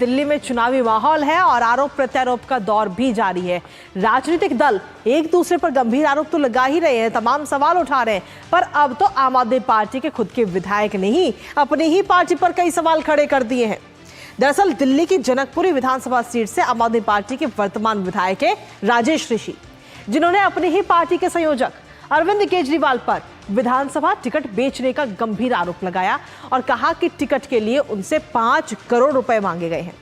दिल्ली में चुनावी माहौल है और आरोप प्रत्यारोप का दौर भी जारी है। राजनीतिक दल एक दूसरे पर गंभीर आरोप तो लगा ही रहे हैं, तमाम सवाल उठा रहे हैं, पर अब तो आम आदमी पार्टी के खुद के विधायक ने ही अपनी ही पार्टी पर कई सवाल खड़े कर दिए हैं। दरअसल दिल्ली की जनकपुरी विधानसभा सीट से आम आदमी पार्टी के वर्तमान विधायक है राजेश ऋषि, जिन्होंने अपनी ही पार्टी के संयोजक अरविंद केजरीवाल पर विधानसभा टिकट बेचने का गंभीर आरोप लगाया और कहा कि टिकट के लिए उनसे 5 करोड़ रुपए मांगे गए हैं।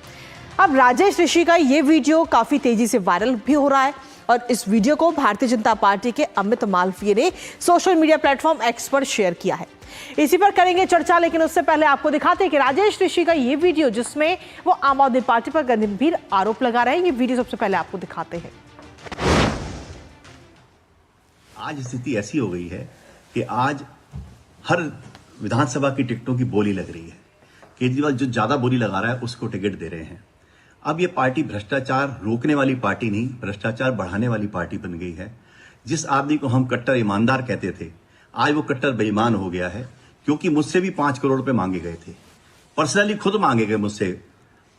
अब राजेश ऋषि का ये वीडियो काफी तेजी से वायरल भी हो रहा है और इस वीडियो को भारतीय जनता पार्टी के अमित मालवीय ने सोशल मीडिया प्लेटफॉर्म एक्स पर शेयर किया है। इसी पर करेंगे चर्चा, लेकिन उससे पहले आपको दिखाते हैं कि राजेश ऋषि का ये वीडियो जिसमें वो आम आदमी पार्टी पर गंभीर आरोप लगा रहे हैं, ये वीडियो सबसे पहले आपको दिखाते हैं। आज स्थिति ऐसी हो गई है कि आज हर विधानसभा की टिकटों की बोली लग रही है। केजरीवाल जो ज्यादा बोली लगा रहा है उसको टिकट दे रहे हैं। अब ये पार्टी भ्रष्टाचार रोकने वाली पार्टी नहीं, भ्रष्टाचार बढ़ाने वाली पार्टी बन गई है। जिस आदमी को हम कट्टर ईमानदार कहते थे, आज वो कट्टर बेईमान हो गया है, क्योंकि मुझसे भी 5 करोड़ रुपए मांगे गए थे, पर्सनली खुद मांगे गए मुझसे।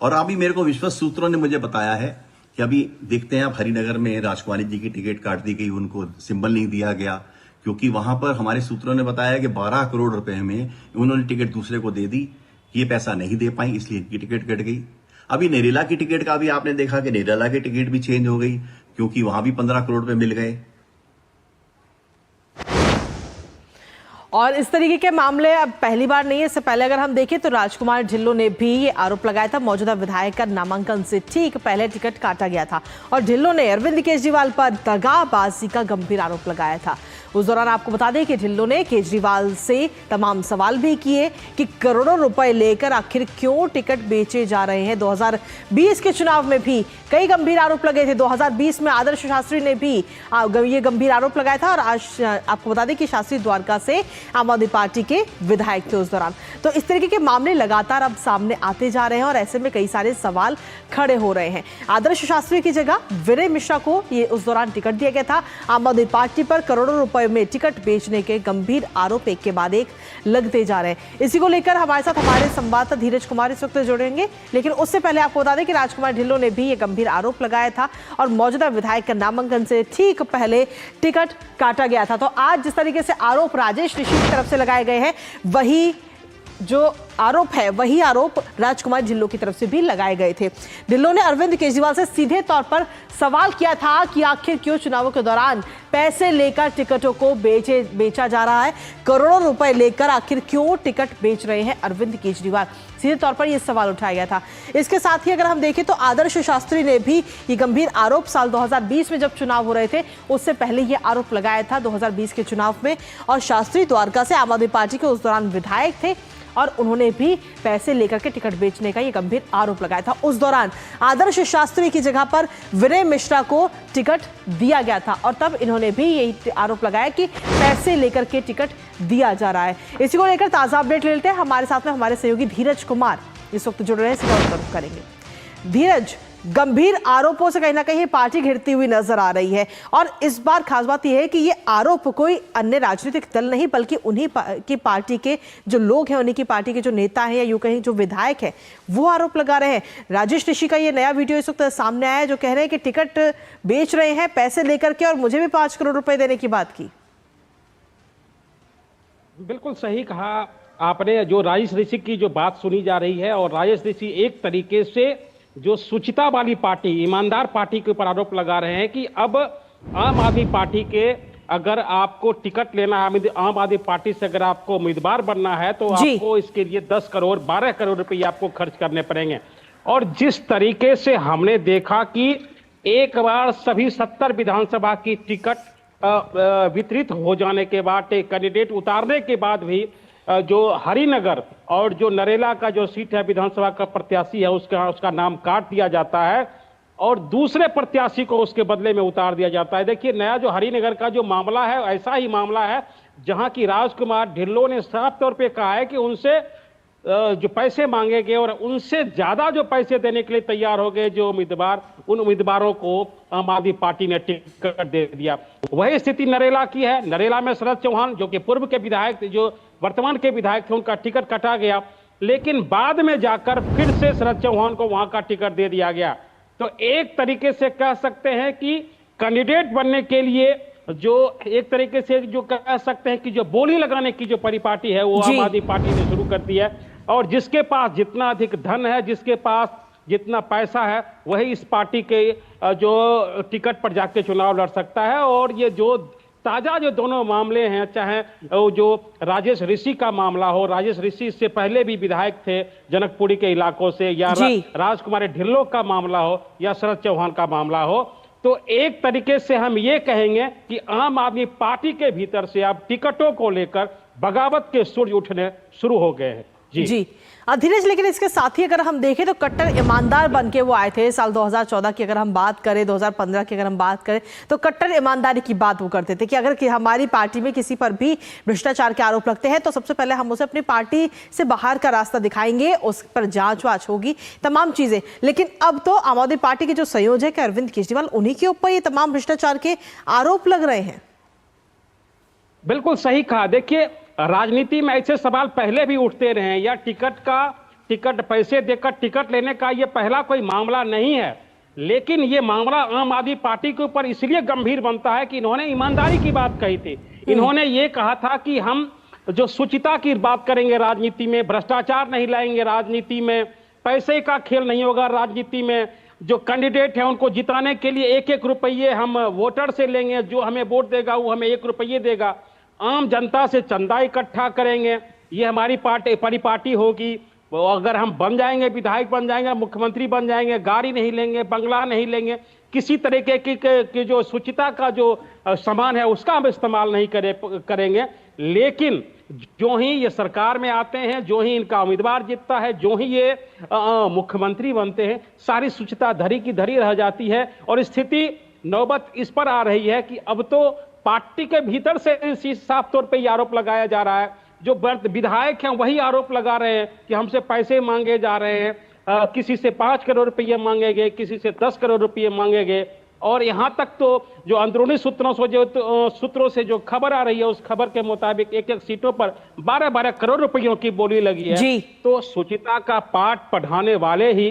और अभी मेरे को विश्वस्त सूत्रों ने मुझे बताया है कि अभी देखते हैं, आप हरिनगर में राजकुमारी जी की टिकट काट दी गई, उनको सिंबल नहीं दिया गया, क्योंकि वहां पर हमारे सूत्रों ने बताया कि 12 करोड़ रुपए में उन्होंने टिकट दूसरे को दे दी, ये पैसा नहीं दे पाई, इसलिए इनकी टिकट कट गई। अभी नरेला की टिकट का भी आपने देखा कि नरेला की टिकट भी चेंज हो गई, क्योंकि वहां भी 15 करोड़ रुपए मिल गए। और इस तरीके के मामले अब पहली बार नहीं है। इससे पहले अगर हम देखें तो राजकुमार ढिल्लों ने भी ये आरोप लगाया था। मौजूदा विधायक का नामांकन से ठीक पहले टिकट काटा गया था और ढिल्लों ने अरविंद केजरीवाल पर दगाबाजी का गंभीर आरोप लगाया था। उस दौरान आपको बता दें कि ढिल्लों ने केजरीवाल से तमाम सवाल भी किए कि करोड़ों रुपए लेकर आखिर क्यों टिकट बेचे जा रहे हैं। 2020 के चुनाव में भी कई गंभीर आरोप लगे थे। 2020 में आदर्श शास्त्री ने भी ये गंभीर आरोप लगाया था और आज आपको बता दें कि शास्त्री द्वारका से आम आदमी पार्टी के विधायक थे उस दौरान। तो इस तरीके के मामले लगातार अब सामने आते जा रहे हैं और ऐसे में कई सारे सवाल खड़े हो रहे हैं। आदर्श शास्त्री की जगह विनय मिश्रा को ये उस दौरान टिकट दिया गया था। आम आदमी पार्टी पर करोड़ों रुपए में टिकट बेचने के गंभीर आरोप एक के बाद एक लगते जा रहे हैं। इसी को लेकर हमारे साथ हमारे संवाददाता धीरज कुमार इस वक्त जुड़ेंगे, लेकिन उससे पहले आपको बता दें कि राजकुमार ढिल्लों ने भी ये गंभीर आरोप लगाया था और मौजूदा विधायक का नामांकन से ठीक पहले टिकट काटा गया था। तो आज जिस तरीके से आरोप राजेश ऋषि की तरफ से लगाए गए हैं, वही जो आरोप है वही आरोप राजकुमार ढिल्लों की तरफ से भी लगाए गए थे। ढिल्लों ने अरविंद केजरीवाल से सीधे तौर पर सवाल किया था कि आखिर क्यों चुनावों के दौरान पैसे लेकर टिकटों को बेचा जा रहा है, करोड़ों रुपए लेकर आखिर क्यों टिकट बेच रहे हैं अरविंद केजरीवाल। सीधे तौर पर यह सवाल उठाया गया था। इसके साथ ही अगर हम देखें तो आदर्श शास्त्री ने भी ये गंभीर आरोप साल 2020 में जब चुनाव हो रहे थे उससे पहले ये आरोप लगाया था 2020 के चुनाव में। और शास्त्री द्वारका से आम आदमी पार्टी के उस दौरान विधायक थे और उन्होंने भी पैसे लेकर के टिकट बेचने का ये गंभीर आरोप लगाया था। उस दौरान आदर्श शास्त्री की जगह पर विनय मिश्रा को टिकट दिया गया था और तब इन्होंने भी यही आरोप लगाया कि पैसे लेकर के टिकट दिया जा रहा है। इसी को लेकर ताजा अपडेट ले लेते हैं। हमारे साथ में हमारे सहयोगी धीरज कुमार इस वक्त जुड़ रहे हैं, सीधा उत्तर करेंगे। धीरज, गंभीर आरोपों से कहीं ना कहीं पार्टी घिरती हुई नजर आ रही है और इस बार खास बात यह है कि ये आरोप कोई अन्य राजनीतिक दल नहीं बल्कि उन्हीं की पार्टी के जो लोग हैं, उन्हीं की पार्टी के जो नेता हैं या यूं कहीं जो विधायक हैं, वो आरोप लगा रहे हैं। राजेश ऋषि का ये नया वीडियो इस वक्त सामने आया है जो कह रहे हैं कि टिकट बेच रहे हैं पैसे लेकर के और मुझे भी 5 करोड़ रुपए देने की बात की। बिल्कुल सही कहा आपने। जो राजेश ऋषि की जो बात सुनी जा रही है और राजेश ऋषि एक तरीके से जो सुचिता वाली पार्टी, ईमानदार पार्टी के ऊपर आरोप लगा रहे हैं कि अब आम आदमी पार्टी के अगर आपको टिकट लेना है, आम आदमी पार्टी से अगर आपको उम्मीदवार बनना है तो आपको इसके लिए 10 करोड़ 12 करोड़ रुपए आपको खर्च करने पड़ेंगे। और जिस तरीके से हमने देखा कि एक बार सभी 70 विधानसभा की टिकट वितरित हो जाने के बाद, कैंडिडेट उतारने के बाद भी जो हरिनगर और जो नरेला का जो सीट है विधानसभा का प्रत्याशी है उसका नाम काट दिया जाता है और दूसरे प्रत्याशी को उसके बदले में उतार दिया जाता है। देखिए, नया जो हरिनगर का जो मामला है ऐसा ही मामला है जहां की राजकुमार ढिल्लों ने साफ तौर पे कहा है कि उनसे जो पैसे मांगे गए और उनसे ज्यादा जो पैसे देने के लिए तैयार हो गए जो उम्मीदवार, उन उम्मीदवारों को आम आदमी पार्टी ने टिकट दे दिया। वही स्थिति नरेला की है। नरेला में शरद चौहान जो कि पूर्व के विधायक, जो वर्तमान के विधायक थे, उनका टिकट कटा गया लेकिन बाद में जाकर फिर से शरद चौहान को वहां का टिकट दे दिया गया। तो एक तरीके से कह सकते हैं कि कैंडिडेट बनने के लिए जो एक तरीके से जो कह सकते हैं कि जो बोली लगाने की जो परिपाटी है वो आम आदमी पार्टी ने शुरू कर दी है। और जिसके पास जितना अधिक धन है, जिसके पास जितना पैसा है, वही इस पार्टी के जो टिकट पर जाके चुनाव लड़ सकता है। और ये जो ताजा जो दोनों मामले हैं, चाहे जो राजेश ऋषि का मामला हो, राजेश ऋषि इससे पहले भी विधायक थे जनकपुरी के इलाकों से, या राजकुमारी ढिल्लों का मामला हो, या शरद चौहान का मामला हो, तो एक तरीके से हम ये कहेंगे कि आम आदमी पार्टी के भीतर से अब टिकटों को लेकर बगावत के सुर उठने शुरू हो गए हैं। जी धीरज, लेकिन इसके साथ ही अगर हम देखें तो कट्टर ईमानदार बन के वो आए थे। साल 2014 की अगर हम बात करें, 2015 की अगर हम बात करें, तो कट्टर ईमानदारी की बात वो करते थे कि अगर हमारी पार्टी में किसी पर भी भ्रष्टाचार के आरोप लगते हैं तो सबसे पहले हम उसे अपनी पार्टी से बाहर का रास्ता दिखाएंगे, उस पर जांच वाच होगी, तमाम चीजें। लेकिन अब तो आम आदमी पार्टी के जो संयोजक है अरविंद केजरीवाल, उन्हीं के ऊपर ये तमाम भ्रष्टाचार के आरोप लग रहे हैं। बिल्कुल सही कहा। देखिए, राजनीति में ऐसे सवाल पहले भी उठते रहे हैं, या टिकट पैसे देकर टिकट लेने का ये पहला कोई मामला नहीं है। लेकिन ये मामला आम आदमी पार्टी के ऊपर इसलिए गंभीर बनता है कि इन्होंने ईमानदारी की बात कही थी। इन्होंने ये कहा था कि हम जो शुचिता की बात करेंगे राजनीति में, भ्रष्टाचार नहीं लाएंगे राजनीति में, पैसे का खेल नहीं होगा राजनीति में, जो कैंडिडेट है उनको जिताने के लिए एक एक रुपये हम वोटर से लेंगे, जो हमें वोट देगा वो हमें 1 रुपये देगा, आम जनता से चंदा इकट्ठा करेंगे, ये हमारी परिपाटी होगी। अगर हम बन जाएंगे, विधायक बन जाएंगे, मुख्यमंत्री बन जाएंगे, गाड़ी नहीं लेंगे, बंगला नहीं लेंगे, किसी तरीके की जो शुचिता का जो सामान है उसका हम इस्तेमाल नहीं करेंगे। लेकिन जो ही ये सरकार में आते हैं, जो ही इनका उम्मीदवार जीतता है, जो ही ये मुख्यमंत्री बनते हैं, सारी शुचिता धरी की धरी रह जाती है। और स्थिति नौबत इस पर आ रही है कि अब तो पार्टी के भीतर से साफ तौर पे ये आरोप लगाया जा रहा है, जो विधायक हैं वही आरोप लगा रहे हैं कि हमसे पैसे मांगे जा रहे हैं, किसी से 5 करोड़ रुपये मांगे गए, किसी से 10 करोड़ रुपये मांगे गए। और यहाँ तक तो जो अंदरूनी सूत्रों से जो खबर आ रही है, उस खबर के मुताबिक एक सीटों पर 12-12 करोड़ रुपयों की बोली लगी है। तो शुचिता का पाठ पढ़ाने वाले ही,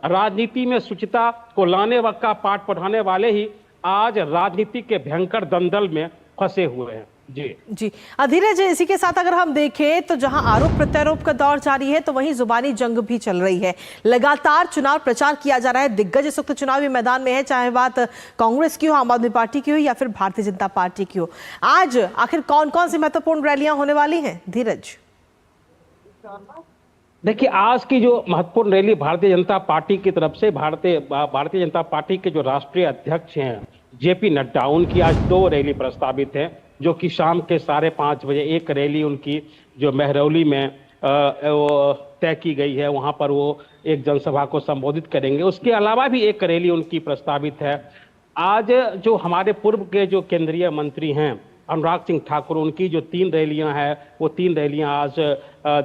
राजनीति में शुचिता को लाने का पाठ पढ़ाने वाले ही आज राजनीति के भयंकर दंदल में फंसे हुए हैं। जी धीरज, इसी के साथ अगर हम देखें तो जहां आरोप प्रत्यारोप का दौर जारी है तो वहीं जुबानी जंग भी चल रही है। लगातार चुनाव प्रचार किया जा रहा है, दिग्गज इस वक्त चुनावी मैदान में है, चाहे बात कांग्रेस की हो, आम आदमी पार्टी की हो, या फिर भारतीय जनता पार्टी की हो। आज आखिर कौन कौन सी महत्वपूर्ण रैलियां होने वाली हैं धीरज? देखिए, आज की जो महत्वपूर्ण रैली भारतीय जनता पार्टी की तरफ से, भारतीय जनता पार्टी के जो राष्ट्रीय अध्यक्ष हैं जेपी नड्डा, उनकी आज 2 रैली प्रस्तावित है, जो कि शाम के 5:30 बजे एक रैली उनकी जो महरौली में तय की गई है, वहां पर वो एक जनसभा को संबोधित करेंगे। उसके अलावा भी एक रैली उनकी प्रस्तावित है। आज जो हमारे पूर्व के जो केंद्रीय मंत्री हैं अनुराग सिंह ठाकुर, उनकी जो 3 रैलियां हैं, वो 3 रैलियां आज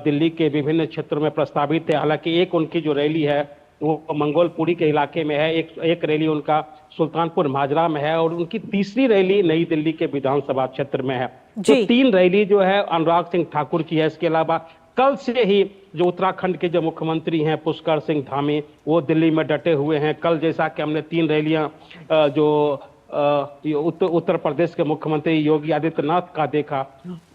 दिल्ली के विभिन्न क्षेत्रों में प्रस्तावित है। हालांकि एक उनकी जो रैली है वो मंगोलपुरी के इलाके में है, एक रैली उनका सुल्तानपुर माजरा में है, और उनकी तीसरी रैली नई दिल्ली के विधानसभा क्षेत्र में है। तो 3 रैली जो है अनुराग सिंह ठाकुर की है। इसके अलावा कल से ही जो उत्तराखंड के जो मुख्यमंत्री हैं पुष्कर सिंह धामी, वो दिल्ली में डटे हुए हैं। कल जैसा कि हमने 3 रैलियां जो उत्तर प्रदेश के मुख्यमंत्री योगी आदित्यनाथ का देखा,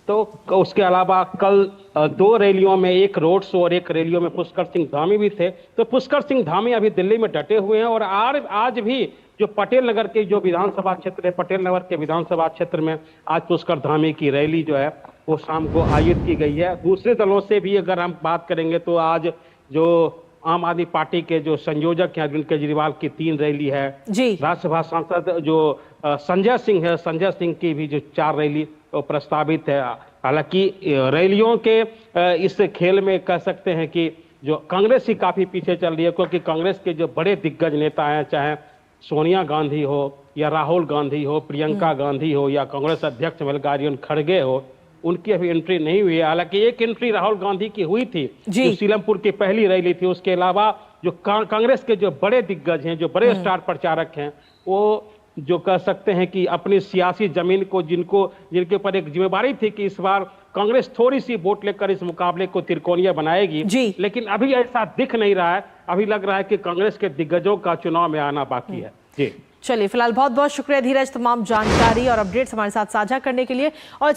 तो उसके अलावा कल 2 रैलियों में, एक रोड शो और एक रैलियों में पुष्कर सिंह धामी भी थे। तो पुष्कर सिंह धामी अभी दिल्ली में डटे हुए हैं। और आज भी जो पटेल नगर के जो विधानसभा क्षेत्र है, पटेल नगर के विधानसभा क्षेत्र में आज पुष्कर धामी की रैली जो है वो शाम को आयोजित की गई है। दूसरे दलों से भी अगर हम बात करेंगे तो आज जो आम आदमी पार्टी के जो संयोजक हैं अरविंद केजरीवाल की 3 रैली है। राज्यसभा सांसद जो संजय सिंह है, संजय सिंह की भी जो 4 रैली प्रस्तावित है। हालांकि रैलियों के इस खेल में कह सकते हैं कि जो कांग्रेस ही काफी पीछे चल रही है, क्योंकि कांग्रेस के जो बड़े दिग्गज नेता हैं, चाहे सोनिया गांधी हो या राहुल गांधी हो, प्रियंका गांधी हो या कांग्रेस अध्यक्ष मल्लिकार्जुन खड़गे हो, उनकी अभी एंट्री नहीं हुई है। हालांकि एक एंट्री राहुल गांधी की हुई थी, जो सीलमपुर की पहली रैली थी। उसके अलावा जो कांग्रेस के जो बड़े दिग्गज हैं, जो बड़े स्टार प्रचारक हैं, वो जो कह सकते हैं कि अपनी सियासी जमीन को जिनके ऊपर एक जिम्मेदारी थी कि इस बार कांग्रेस थोड़ी सी वोट लेकर इस मुकाबले को त्रिकोणीय बनाएगी जी। लेकिन अभी ऐसा दिख नहीं रहा है। अभी लग रहा है कि कांग्रेस के दिग्गजों का चुनाव में आना बाकी है। जी चलिए, फिलहाल बहुत बहुत शुक्रिया धीरज, तमाम जानकारी और अपडेट्स हमारे साथ साझा करने के लिए। और